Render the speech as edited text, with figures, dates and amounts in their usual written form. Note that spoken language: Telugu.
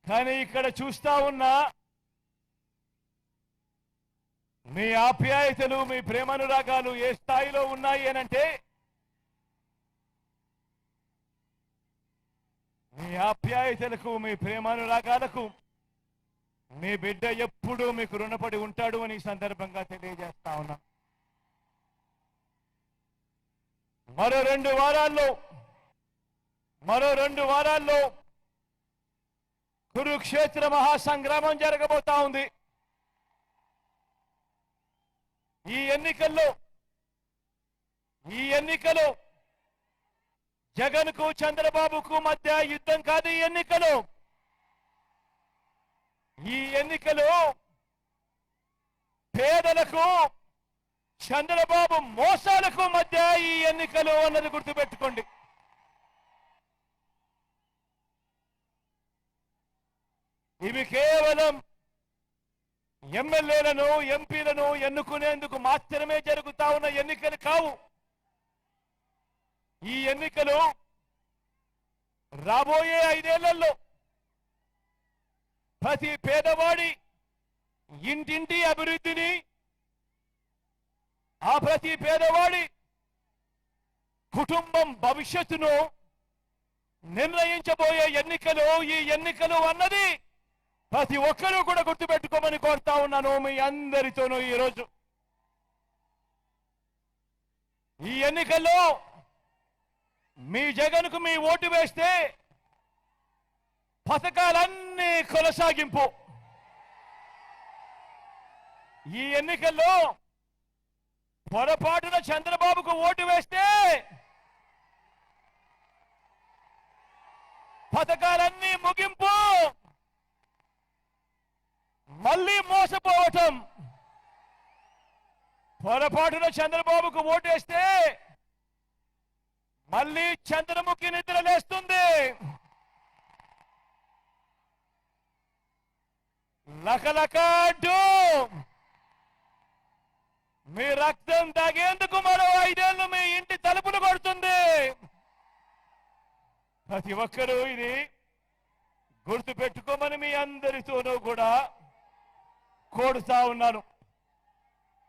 కానీ ఇక్కడ చూస్తా ఉన్నా మీ ఆప్యాయతలు, మీ ప్రేమానురాగాలు ఏ స్థాయిలో ఉన్నాయి అనంటే, మీ ఆప్యాయతలకు, మీ ప్రేమానురాగాలకు మీ బిడ్డ ఎప్పుడూ మీకు రుణపడి ఉంటాడు అని సందర్భంగా తెలియజేస్తా ఉన్నా. మరో రెండు వారాల్లో కురుక్షేత్ర మహాసంగ్రామం జరగబోతా ఉంది. ఈ ఎన్నికలు జగన్కు చంద్రబాబుకు మధ్య యుద్ధం కాదు. ఈ ఎన్నికలు పేదలకు చంద్రబాబు మోసాలకు మధ్య ఈ ఎన్నికలు అన్నది గుర్తుపెట్టుకోండి. ఇవి కేవలం ఎమ్మెల్యేలను, ఎంపీలను ఎన్నుకునేందుకు మాత్రమే జరుగుతా ఉన్న ఎన్నికలు కావు. ఈ ఎన్నికలు రాబోయే 5 ఏళ్లలో ప్రతి పేదవాడి ఇంటింటి అభివృద్ధిని, ఆ ప్రతి పేదవాడి కుటుంబం భవిష్యత్తును నిర్ణయించబోయే ఎన్నికలు. ఈ ఎన్నికలు అన్నది ప్రతి ఒక్కరూ కూడా గుర్తుపెట్టుకోమని కోరుతా ఉన్నాను మీ అందరితోనూ. ఈరోజు ఈ ఎన్నికల్లో మీ జగన్కు మీ ఓటు వేస్తే పథకాలన్నీ కొనసాగింపు. ఈ ఎన్నికల్లో పొరపాటున చంద్రబాబుకు ఓటు వేస్తే పథకాలన్నీ ముగింపు, మళ్ళీ మోసపోవటం. పొరపాటున చంద్రబాబుకు ఓటేస్తే మళ్ళీ చంద్రముఖి నిద్ర లేస్తుంది. లకలకాడు మీ రక్తం తాగేందుకు మరో 5 ఏళ్లు మీ ఇంటి తలుపులు కొడుతుంది. ప్రతి ఒక్కరూ ఇది గుర్తు పెట్టుకోమని మీ అందరితోనూ కూడా కోరుతా ఉన్నాను.